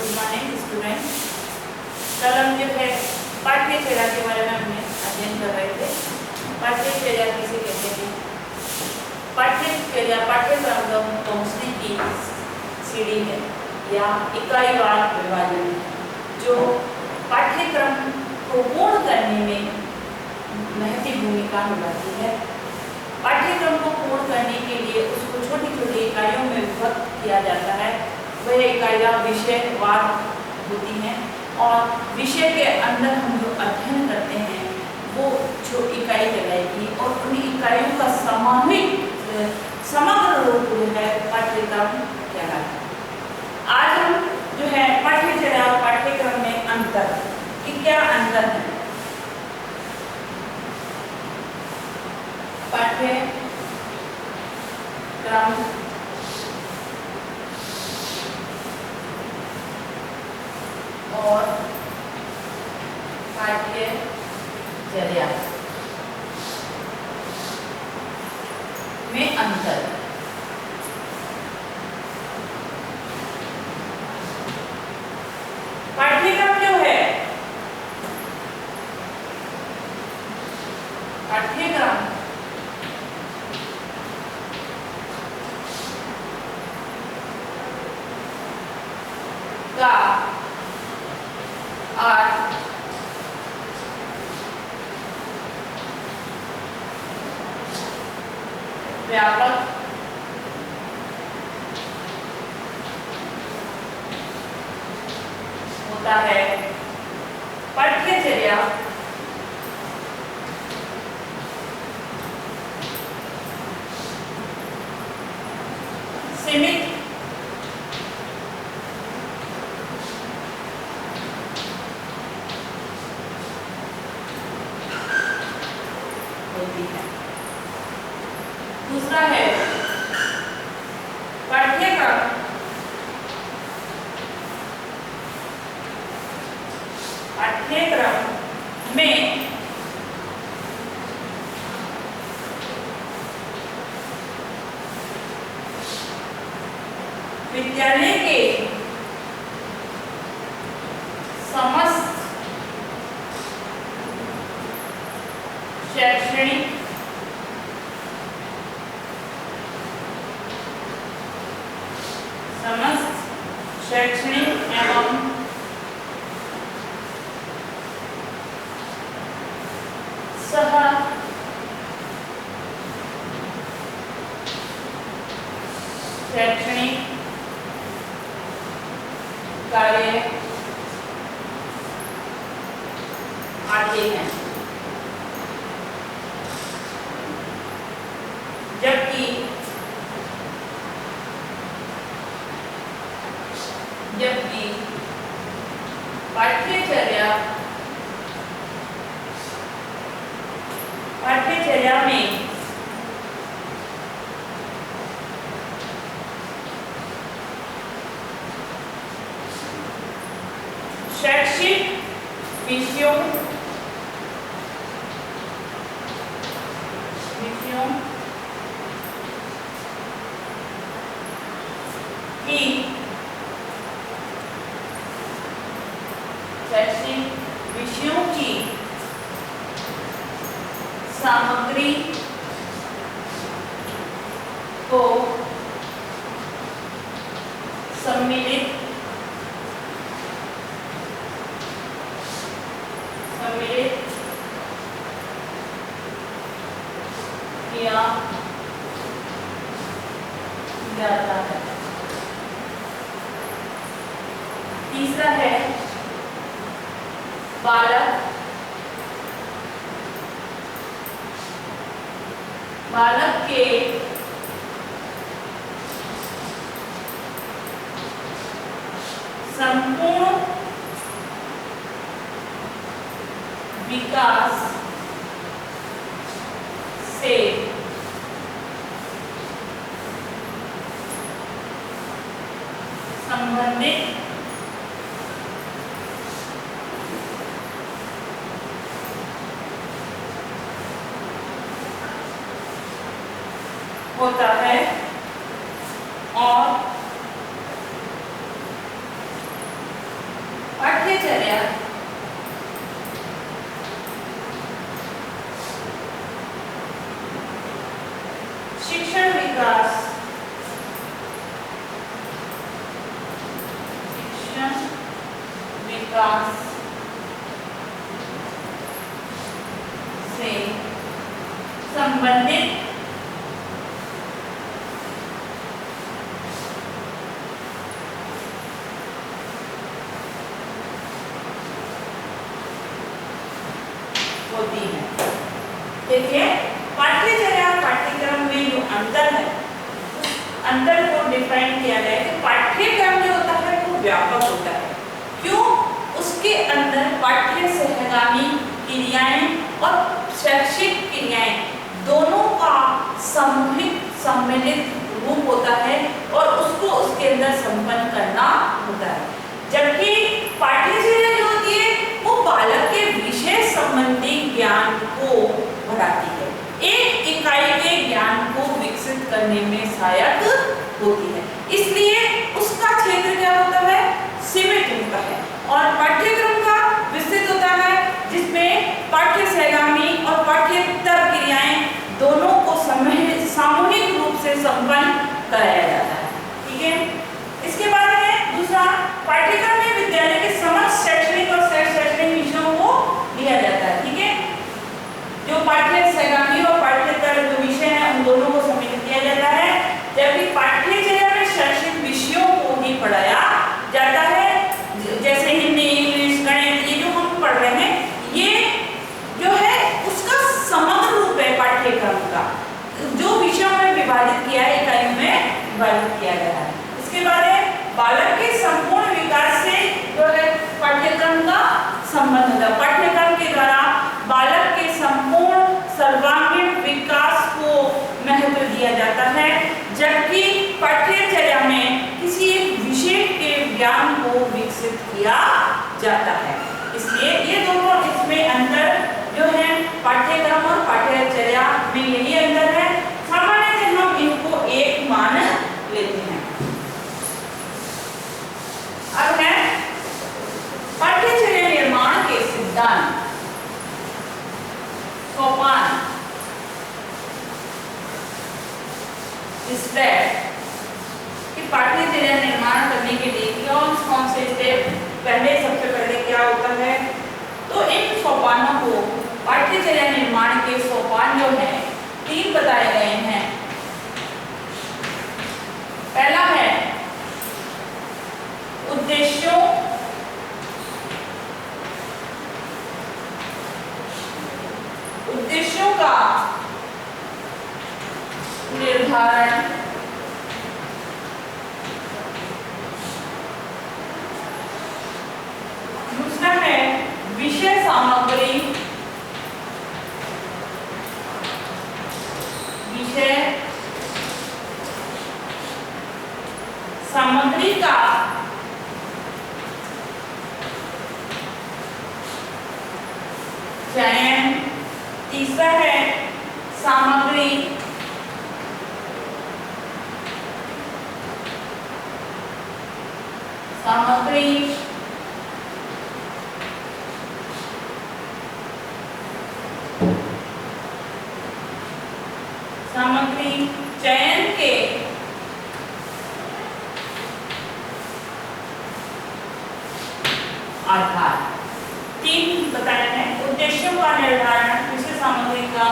Good morning student. कल हम जो है पाठ्यचर्या के बारे में हमने अध्ययन कर रहे थे। पाठ्यचर्या किसे कहते हैं? पाठ्यचर्या पाठ्यक्रम तक पहुंचने की सीढ़ी है या इकाईवार विभाजन है जो पाठ्यक्रम को पूर्ण करने में महत्वपूर्ण भूमिका निभाती है। पाठ्यक्रम को पूर्ण करने के लिए उसको छोटी छोटी इकाइयों में विभक्त किया जाता है। वह इकाइयाँ विषयवार होती हैं और विषय के अंदर हम जो अध्ययन करते हैं वो जो इकाई कहलाएगी और उन इकाइयों का समग्र रूप जो है पाठ्यक्रम कहलाता है। आज हम जो है पाठ्यचर्या और पाठ्यक्रम में अंतर कि क्या अंतर है। पाठ्यक्रम और पाठ्यचर्या में अंतर। पाठ्यक्रम जो है पाठ्यक्रम का अर्थ व्यापक होता है। पाठ्यचर्या सीमित होती है। दूसरा है पाठ्यक्रम में विद्यालय के समस्त शैक्षणिक एवं सह शैक्षणिक कार्य आते हैं। जबकि पाठ्यचर्या में शैक्षिक विषयों की शैक्षिक विषयों की सामग्री को सम्मिलित किया जाता है। तीसरा है बालक के संपूर्ण विकास से संबंधित होता है और विकास से संबंधित होती है। देखिए, पाठ्यचर्या और पाठ्यक्रम में जो अंतर है, अंतर को डिफाइन किया गया है कि पाठ्यक्रम जो होता है वो व्यापक होता है। क्यों? उसके अंदर पाठ्य सहगामी क्रियाएं और शैक्षिक क्रियाएं दोनों का सम्मिलित रूप होता है और उसको उसके अंदर संपन्न करना होता है। जबकि पाठ्यचर्या जो होती है वो बालक के विषय संबंधी ज्ञान को बढ़ाती है, एक इकाई के ज्ञान को विकसित करने में सहायक होती है। इसलिए उसका क्षेत्र क्या होता है? सीमित होता है। और पाठ्यक्रम का विस्तृत होता है, जिसमें पाठ्य सहगामी और पाठ्येतर क्रियाएं दोनों को सामूहिक रूप से संपन्न कराया जाता है। ठीक है। इसके बाद है दूसरा, पाठ्यक्रम में विद्यालय के समस्त शैक्षणिक और शैक्षणिक विषयों को लिया जाता है। ठीक है। जो पाठ्य सहगामी और पाठ्येतर जो विषय हैं उन दोनों को सम्मिलित किया जाता है, जबकि पाठ्यचर्या में शैक्षणिक विषयों को ही पढ़ाया जाता है। जैसे हिंदी, इंग्लिश, गणित, ये जो हम पढ़ रहे हैं, ये जो है उसका समग्र रूप है पाठ्यक्रम का, जो विषयों में विभाजित किया है, इकाइयों में विभाजित किया गया है। इसके बाद है बालक के संपूर्ण विकास से जो है पाठ्यक्रम का संबंध होता है। पाठ्यक्रम के द्वारा बालक के संपूर्ण सर्वांगीण विकास को महत्व दिया जाता है, जबकि पाठ्यचर्या में किसी एक विषय के ज्ञान को विकसित किया जाता है। इसलिए ये दोनों इसमें अंतर जो है पाठ्यक्रम और पाठ्यचर्या में यही अंतर है। सामान्यतः हम इनको एक मान लेते हैं। अब है पाठ्यचर्या निर्माण के सिद्धांत, सोपान, स्टेप कि पाठ्यचर्या निर्माण करने के लिए कौन से स्टेप पहले, सबसे पहले क्या होता है। तो इन सोपानों को, पाठ्यचर्या निर्माण के सोपान जो है 3 बताए गए हैं। पहला है उद्देश्यों का निर्धारण, दूसरा है विषय सामग्री, विषय सामग्री का चयन, तीसरा है सामग्री चयन के आधार। 3 बताए हैं, उद्देश्यों का निर्धारण, विषय सामग्री का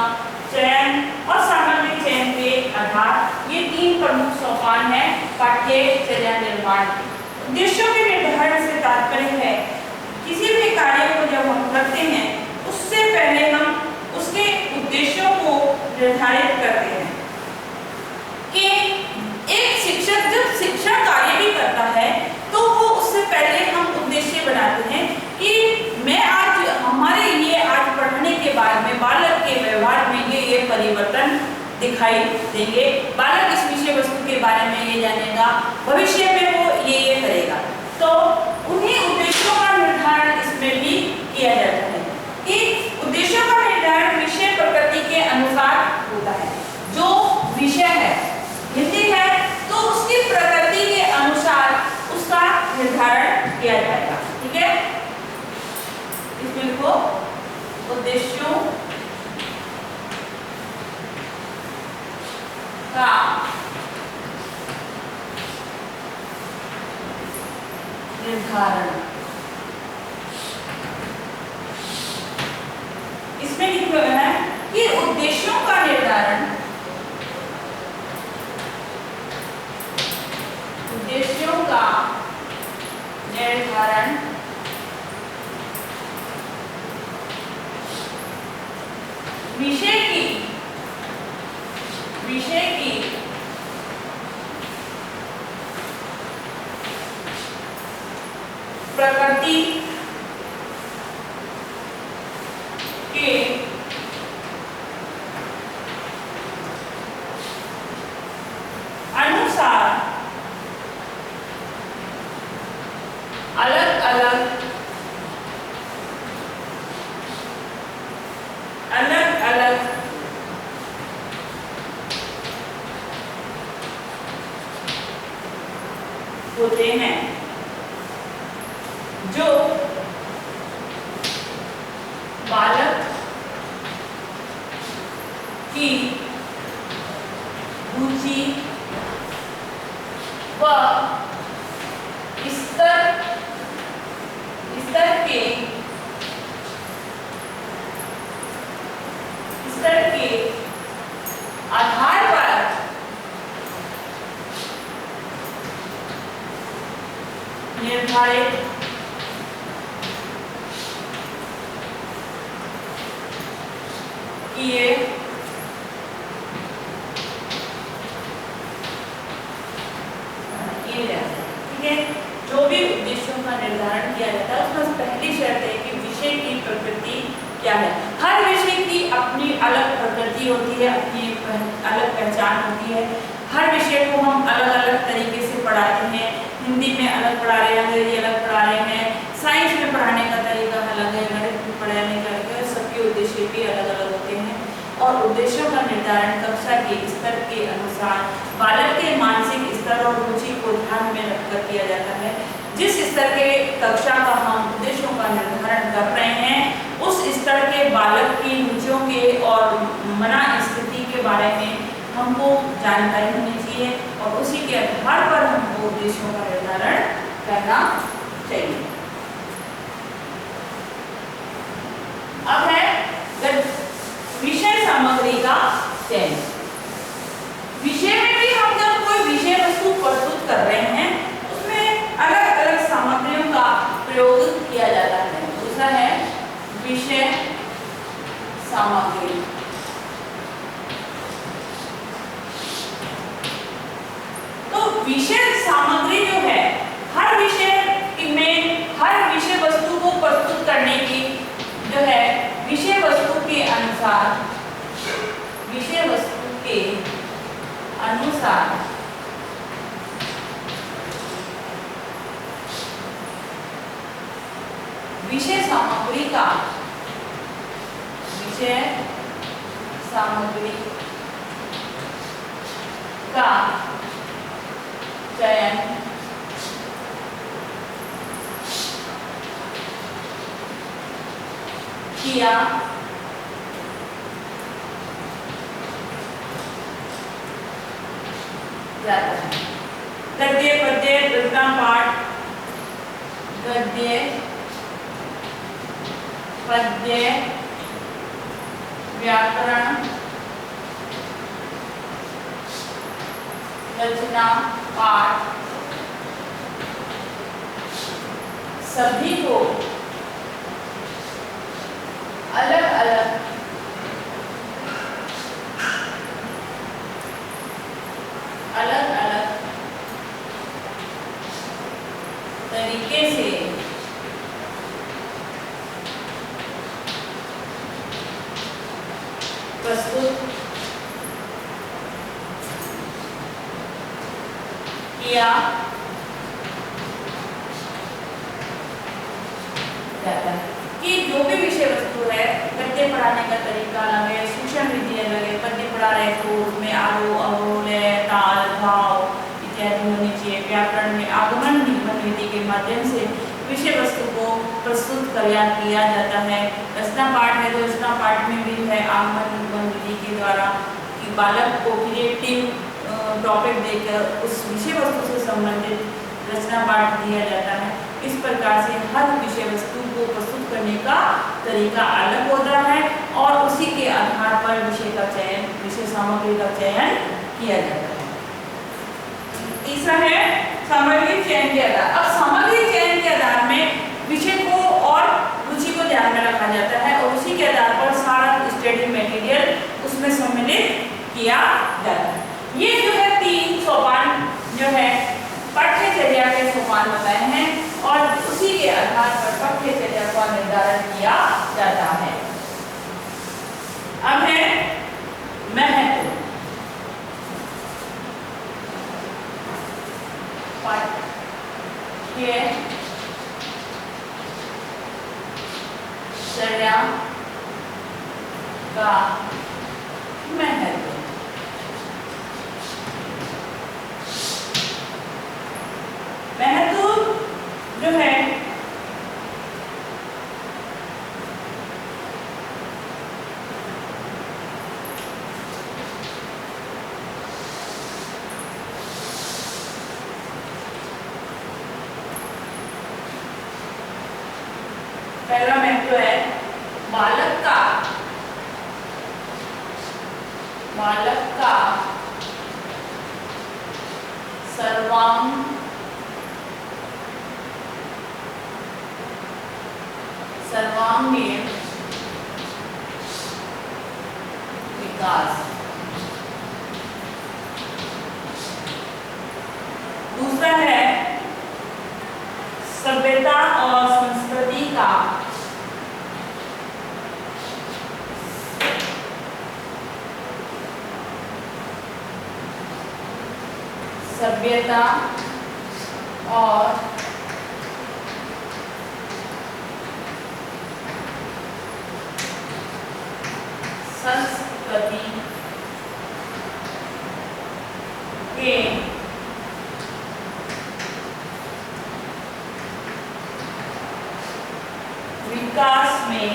चयन और सामग्री चयन के आधार। ये 3 प्रमुख सोपान है पाठ्यचर्या निर्माण के। उद्देश्यों के निर्धारण से तात्पर्य है किसी भी कार्य को जब हम करते हैं उससे पहले हम उसके उद्देश्यों को निर्धारित करते हैं। कि एक शिक्षक जब शिक्षण कार्य भी करता है तो वो उससे पहले हम उद्देश्य बनाते हैं कि मैं आज हमारे लिए आज पढ़ने के बाद में बालक के व्यवहार में ये परिवर्तन दिखाई देंगे, बालक इस विषय वस्तु के बारे में ये जानेगा, भविष्य में वो ये करेगा। तो उन्हीं उद्देश्यों का निर्धारण इसमें भी किया जाता है कि उद्देश्यों का निर्धारण विषय प्रकृति के अनुसार होता है। जो विषय है, हिंदी है तो उसकी प्रकृति के अनुसार उसका निर्धारण किया जाएगा। ठीक है। इसमें को उद्देश्यों का निर्धारण इसमें लिखा हुआ है कि उद्देश्यों का निर्धारण विषय की प्रकृति के अनुसार अलग अलग होते हैं, जो बालक की रुचि व स्तर के आधार पर निर्धारित किए जाते हैं। ठीक है, जो भी उद्देश्यों का निर्धारण किया जाता है उसमें पहली शर्त है कि विषय की प्रकृति क्या है। हर विषय की अपनी अलग प्रकृति होती है, अपनी अलग पहचान होती है। हर विषय को हम अलग अलग तरीके से पढ़ाते हैं। हिंदी में अलग पढ़ा रहे हैं, अंग्रेजी अलग पढ़ा रहे हैं, साइंस में पढ़ाने का तरीका अलग है, गणित में पढ़ाने का अलग है, सबके उद्देश्य भी अलग अलग होते हैं। और उद्देश्यों का निर्धारण कक्षा के स्तर के अनुसार बालक के मानसिक स्तर और रुचि को ध्यान में रखकर किया जाता है। जिस स्तर के कक्षा का हम उद्देश्यों का निर्धारण कर रहे हैं उस स्तर के बालक की रुचियों के और मना स्थिति के बारे में हमको जानकारी होनी चाहिए और उसी के आधार पर हमको उद्देश्यों का निर्धारण करना चाहिए। अब है विषय सामग्री का चयन। विषय में भी हम जब कोई विषय वस्तु प्रस्तुत कर रहे हैं उसमें अलग अलग सामग्रियों का प्रयोग किया जाता है। दूसरा है विषय सामग्री। तो विषय सामग्री जो है हर विषय में हर विषय वस्तु को प्रस्तुत करने की जो है विषय वस्तु के अनुसार विषय सामग्री का चयन किया जाता है। गद्य पद्य रचना पाठ, गद्य पद्य व्याकरण रचना पाठ सभी को अलग अलग तरीके से प्रस्तुत किया जाता है। कि जो भी विषय वस्तु है, गद्य पढ़ाने का तरीका अलग है, सूचन विधि अलग है। पद्य पढ़ा रहे तो उसमें आरोह अवरोह लय ताल भाव इत्यादि होनी चाहिए। व्याकरण में आगमन निगमन विधि के माध्यम से विषय वस्तु को प्रस्तुत किया जाता है। रचना पाठ है तो रचना पाठ में भी है आगमन निगमन विधि के द्वारा कि बालक को क्रिएटिव टॉपिक देकर उस विषय वस्तु से संबंधित रचना पाठ दिया जाता है। इस प्रकार से हर विषय वस्तु को प्रस्तुत करने का तरीका अलग होता है और उसी के आधार पर विषय सामग्री का चयन किया जाता है। तीसरा है सामग्री चयन के आधार। अब सामग्री चयन के आधार में विषय को और रुचि को ध्यान में रखा जाता है और उसी के आधार पर सारा स्टडी मटेरियल उसमें सम्मिलित किया जाता है। ये जो है 3 सोपान जो है पाठ्यचर्या के सोपान बताए हैं और उसी के आधार पर पाठ्यचर्या का निर्धारण किया जाता है। अब है महत्व। पाठ्यचर्या का महत्व। महत्व जो है पहला महत्व है बालक का सर्वांगीण विकास। दूसरा है सभ्यता और संस्कृति का सभ्यता और संस्कृति के विकास में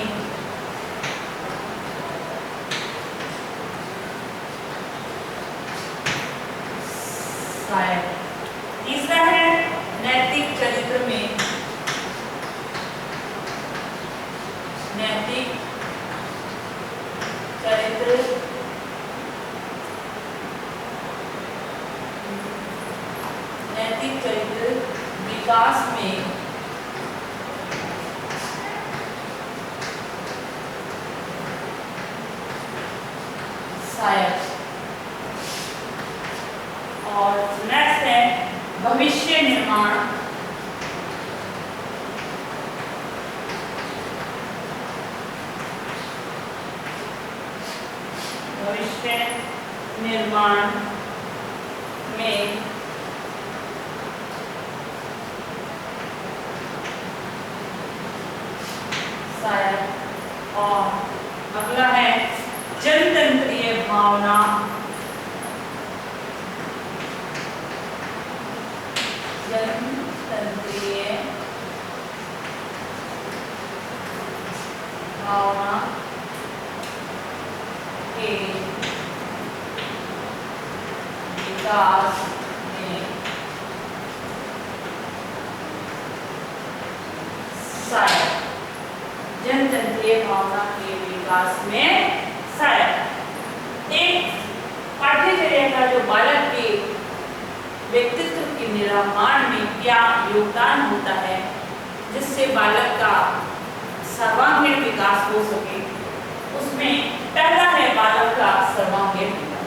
सहायक। तीसरा है नैतिक चरित्र में नैतिक चरित्र विकास में सहायक। और नेक्स्ट है भविष्य निर्माण। भविष्य निर्माण में सहायक। और अगला है जनतंत्रीय भावना। जनतंत्रीय भावना के विकास में सहायक। जनतंत्रीय भावना के विकास में सहायक। एक पाठ्यचर्या का जो बालक के व्यक्तित्व के निर्माण में क्या योगदान होता है जिससे बालक का सर्वांगीण विकास हो सके, उसमें पहला है बालक का सर्वांगीण विकास।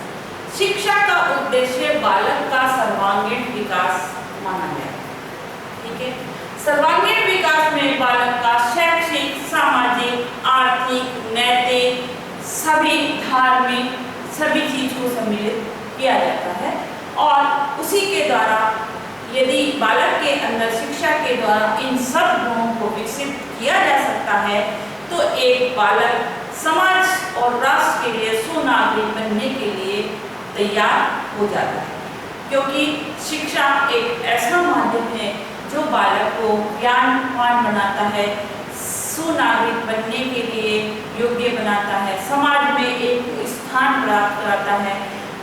शिक्षा का उद्देश्य बालक का सर्वांगीण विकास माना गया। ठीक है, सर्वांगीण विकास में बालक का शैक्षिक, सामाजिक, आर्थिक, नैतिक, सभी धार्मिक सभी चीज को सम्मिलित किया जाता है और उसी के द्वारा यदि बालक के अंदर शिक्षा के द्वारा इन सब गुणों को विकसित किया जा सकता है तो एक बालक समाज और राष्ट्र के लिए सुनागरिक बनने के लिए तैयार हो जाता है। क्योंकि शिक्षा एक ऐसा माध्यम है जो बालक को ज्ञानवान बनाता है, सुनागरिक बनने के लिए योग्य बनाता है, समाज में एक स्थान प्राप्त कराता है,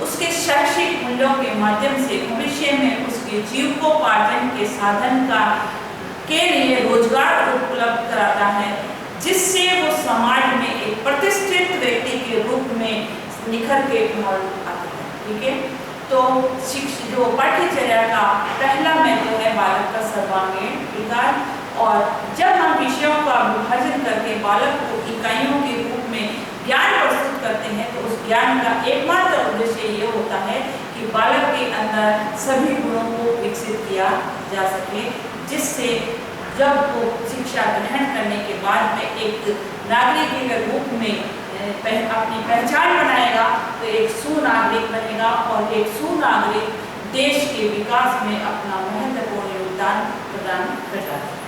उसके शैक्षिक मूल्यों के माध्यम से भविष्य में उसके जीविकोपार्जन के साधन का के लिए रोजगार उपलब्ध कराता है, जिससे वो समाज में एक प्रतिष्ठित व्यक्ति के रूप में निखर के उभर आते हैं। ठीक है, तो जो पाठ्यचर्या का पहला महत्व है बालक का सर्वांगीण विकास। और जब हम विषयों का विभाजन करके बालक को इकाइयों के रूप में ज्ञान प्रस्तुत करते हैं, तो उस ज्ञान का एकमात्र उद्देश्य ये होता है कि बालक के अंदर सभी गुणों को विकसित किया जा सके, जिससे जब वो शिक्षा ग्रहण करने के बाद में एक नागरिक के रूप में अपनी पहचान बनाएगा, तो एक सुनागरिक बनेगा और एक सुनागरिक देश के विकास में अपना महत्वपूर्ण योगदान प्रदान करता है।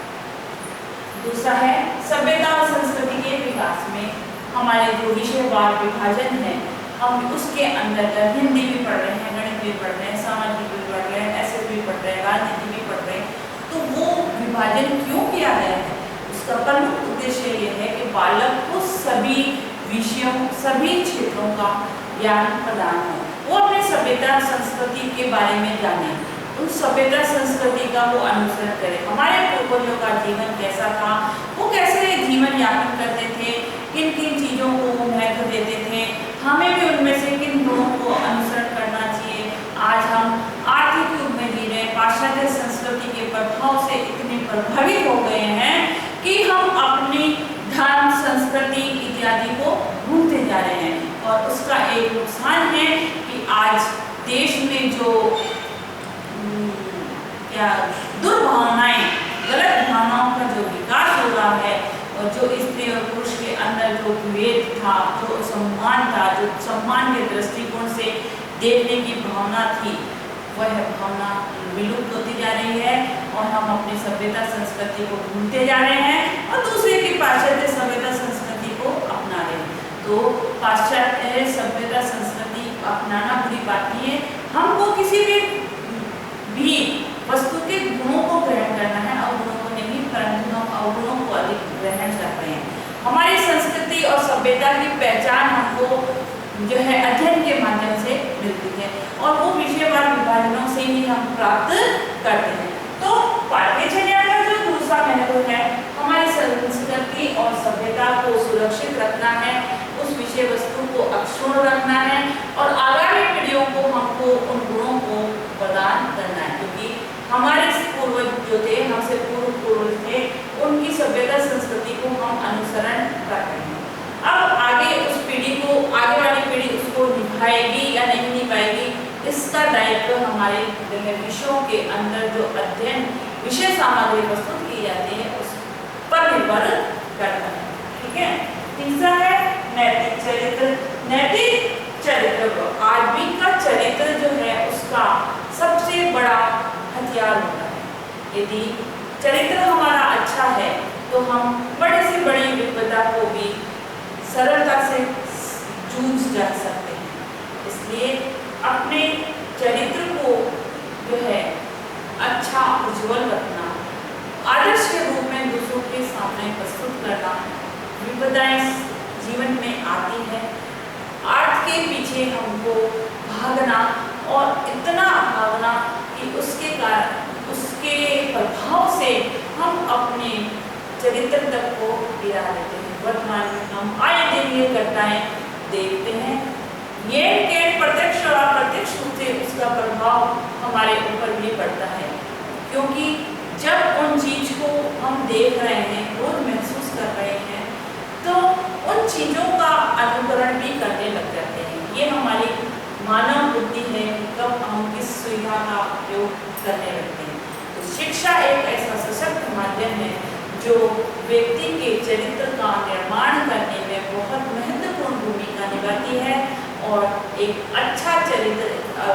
दूसरा है सभ्यता और संस्कृति के विकास में हमारे जो विषयवार विभाजन है, हम उसके अंदर हिंदी भी पढ़ रहे हैं, गणित भी पढ़ रहे हैं, सामाजिक भी पढ़ रहे हैं, एसएस भी पढ़ रहे हैं, राजनीति भी पढ़ रहे हैं, तो वो विभाजन क्यों किया गया है? उसका प्रमुख उद्देश्य ये है कि बालक को सभी विषयों, सभी क्षेत्रों का ज्ञान प्रदान हो, वो अपनी सभ्यता संस्कृति के बारे में जाने, उन सभ्यता संस्कृति का वो अनुसरण करे। हमारे पूर्वजों का जीवन कैसा था, वो कैसे जीवन यापन करते थे, किन किन चीज़ों को वो महत्व देते थे, हमें भी उनमें से किन गुणों को अनुसरण करना चाहिए। आज हम आर्थिक युग में जी रहे हैं, पाश्चात्य संस्कृति के प्रभाव से इतने प्रभावित हो गए हैं कि हम अपनी धर्म, संस्कृति इत्यादि को भूलते जा रहे हैं। और उसका एक नुकसान है कि आज देश में जो दुर्भावनाएं, गलत भावनाओं का जो विकास हो रहा है, और जो स्त्री और पुरुष के अंदर जो विभेद था, जो सम्मान था, जो सम्मान के दृष्टिकोण से देखने की भावना थी, वह भावना विलुप्त होती जा रही है और हम अपनी सभ्यता संस्कृति को भूलते जा रहे हैं और दूसरे की पाश्चात्य सभ्यता संस्कृति को अपना रहे हैं। तो पाश्चात्य सभ्यता संस्कृति अपनाना बुरी बात नहीं है, हमको किसी भी वस्तु के गुणों को ग्रहण करना है, अवगुणों को नहीं, परंतु हम अवगुणों को अधिक ग्रहण करते हैं। हमारी संस्कृति और सभ्यता की पहचान हमको जो है अध्ययन के माध्यम से मिलती है और वो विषयवार विभाजनों से ही हम प्राप्त करते हैं। तो पाठ्यचर्या का जो दूसरा महत्व है, हमारी संस्कृति और सभ्यता को सुरक्षित रखना है, उस विषय वस्तु को अक्षुण्ण रखना है और आगामी पीढ़ियों को हमको उन गुणों को प्रदान करना है, क्योंकि हमारे पूर्वज जो थे, हमसे पूर्वज थे, उनकी सभ्यता संस्कृति को हम अनुसरण कर रहे हैं। अब आगे उस पीढ़ी को, आगे वाली पीढ़ी उसको निभाएगी या नहीं निभाएगी, इसका दायित्व हमारे विषयों के अंदर जो अध्ययन विषय सामग्री प्रस्तुत की जाती है उस पर निर्भर करता है। ठीक है, तीसरा है नैतिक चरित्र। नैतिक चरित्र आदमी का चरित्र जो है उसका सबसे बड़ा हथियार होता है। यदि चरित्र हमारा अच्छा है तो हम बड़ी से बड़ी विपदा को भी सरलता से जूझ जा सकते हैं। इसलिए अपने चरित्र को जो है अच्छा उज्जवल रखना, आदर्श के रूप में दूसरों के सामने प्रस्तुत करना। विपदाएं जीवन में आती है, आर्थ के पीछे हमको भागना और इतना भागना कि उसके कारण, उसके प्रभाव से हम अपने चरित्र तक को गिरा देते हैं। वर्तमान में हम आए दिन ये घटनाएं देखते हैं, ये प्रत्यक्ष और अप्रत्यक्ष रूप से उसका प्रभाव हमारे ऊपर भी पड़ता है, क्योंकि जब उन चीज को हम देख रहे हैं, रोज महसूस कर रहे हैं, तो उन चीजों का अनुकरण भी करने लग जाते हैं। ये हमारी मानव बुद्धि है कि कब हम किस सुविधा का उपयोग करने लगते हैं। तो शिक्षा एक ऐसा सशक्त माध्यम है जो व्यक्ति के चरित्र का निर्माण करने में बहुत महत्वपूर्ण भूमिका निभाती है और एक अच्छा चरित्र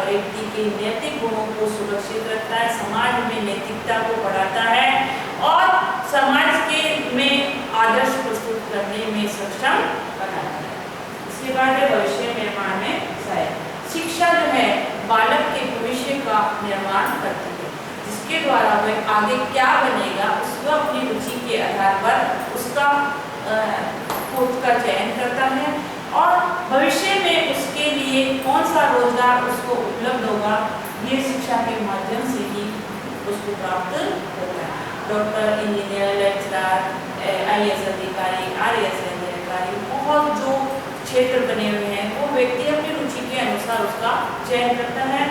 व्यक्ति के नैतिक गुणों को सुरक्षित रखता है, समाज में नैतिकता को बढ़ाता है और समाज के में आदर्श प्रस्तुत करने में सक्षम बनाता है। इसके बाद भविष्य निर्माण में सहायक। शिक्षा जो है बालक के भविष्य का निर्माण करती है, जिसके द्वारा वह आगे क्या बनेगा उसको अपनी रुचि के आधार पर उसका कोर्स का चयन करता है और भविष्य में उसके लिए कौन सा रोजगार उसको उपलब्ध होगा, ये शिक्षा के माध्यम से ही उसको प्राप्त होता है। डॉक्टर, इंजीनियर, लेक्चरर, IAS अधिकारी, RAS अधिकारी, बहुत जो क्षेत्र बने हुए हैं वो व्यक्ति अपनी रुचि के अनुसार उसका चयन करता है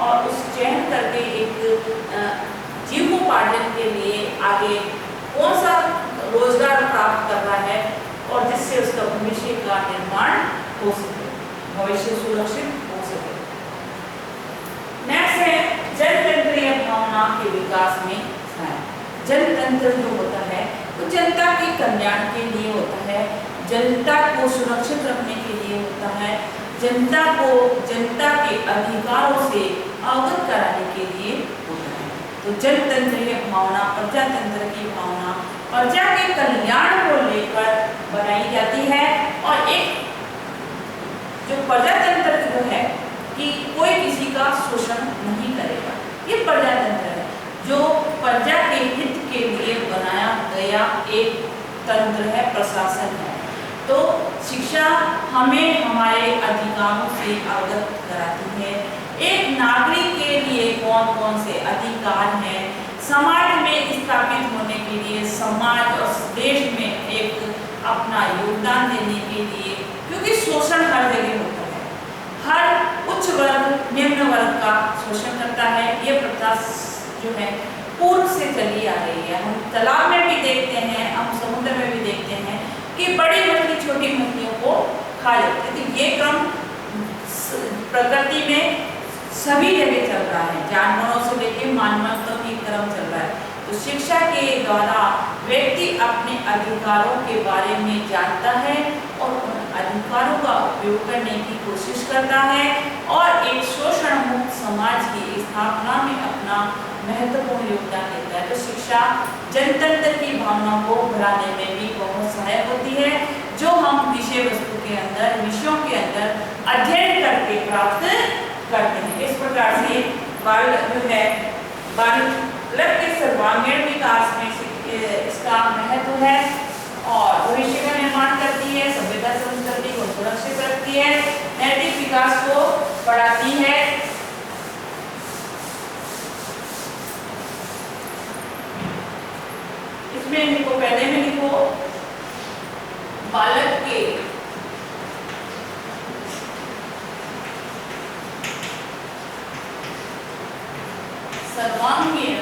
और उस चयन करके एक जीवोपार्जन के लिए आगे कौन सा रोजगार प्राप्त कर रहा है और जिससे उसका भविष्य का निर्माण हो सके, भविष्य सुरक्षित हो सके। नेक्स्ट है जनतंत्रीय भावना के विकास में सहायता। जनतंत्र जो होता है वो जनता के कल्याण के लिए होता है, जनता को सुरक्षित रखने के लिए होता है, जनता को जनता के अधिकारों से अवगत कराने के लिए होता है। तो जनतंत्रीय भावना, प्रजातंत्र की भावना प्रजा के कल्याण को लेकर बनाई जाती है और एक जो प्रजातंत्र जो है कि कोई किसी का शोषण नहीं करेगा, ये प्रजातंत्र है जो प्रजा के हित के लिए बनाया गया एक तंत्र है, प्रशासन है। तो शिक्षा हमें हमारे अधिकारों से अवगत कराती है। एक नागरिक के लिए कौन कौन से अधिकार हैं, समाज में स्थापित होने के लिए, समाज और देश में एक अपना योगदान देने के लिए, क्योंकि शोषण हर जगह होता है, हर उच्च वर्ग निम्न वर्ग का शोषण करता है। ये प्रथा जो है पूर्व से चली आ रही है। हम तालाब में भी देखते हैं, हम समुद्र में भी देखते हैं कि बड़ी मछली छोटी मछलियों को खा लेते हैं। तो ये क्रम प्रकृति में सभी जगह चल रहा है, जानवरों से लेकर मानव तक ये क्रम चल रहा है। तो शिक्षा के द्वारा व्यक्ति अपने अधिकारों के बारे में जानता है और उन अधिकारों का उपयोग करने की कोशिश करता है और एक शोषण मुक्त समाज की स्थापना में अपना महत्वपूर्ण योगदान देता है। तो शिक्षा जनतंत्र की भावना को बढ़ाने में भी बहुत सहायक होती है, जो हम विषय वस्तु के अंदर, विषयों के अंदर अध्ययन करके प्राप्त करते हैं। इस प्रकार से बालक के सर्वांगीण विकास में इसका महत्व है और भविष्य का निर्माण करती है, सभ्यता संस्कृति को सुरक्षित रखती है, नैतिक विकास को बढ़ाती है। इसमें लिखो, पहले में लिखो बालक के सर्वांगीण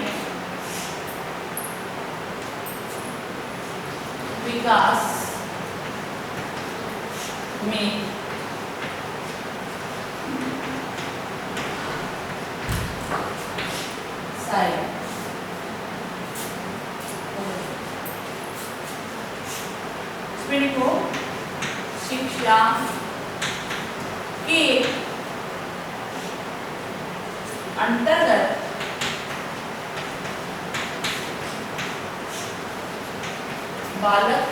विकास में सहायक। इसमें लिखो शिक्षा के अंतर्गत बालक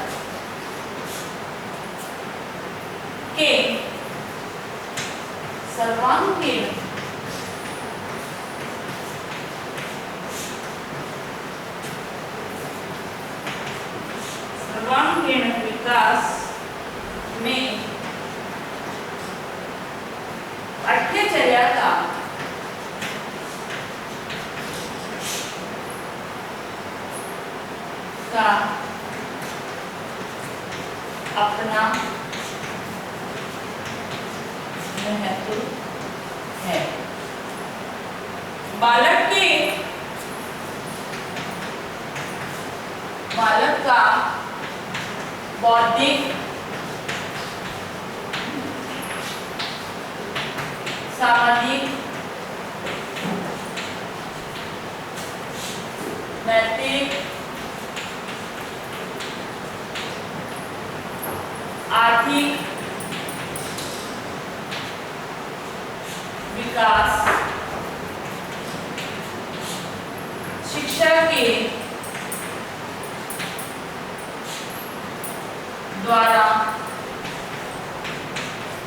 के सर्वांगीण विकास में पाठ्यचर्या का अपना महत्व है। बालक का बौद्धिक, सामाजिक, नैतिक, आर्थिक विकास शिक्षा के द्वारा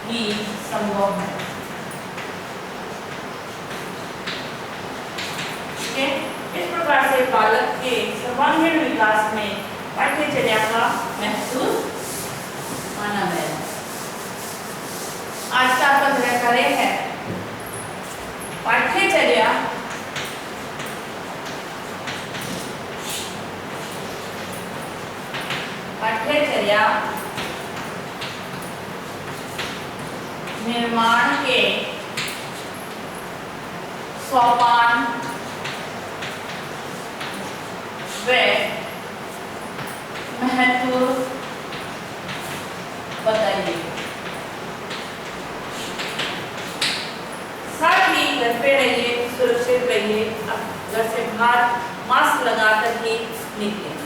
ही संभव है। ठीक है, इस प्रकार से बालक के सर्वांगीण विकास में पाठ्यचर्या का महत्व माना गया। आज का आपका कार्य है पाठ्यचर्या निर्माण के सोपान व महत्व बताइए। साथ ही घर पे रहिए, सुरक्षित रहिए, घर से बाहर मास्क लगाकर ही निकलें।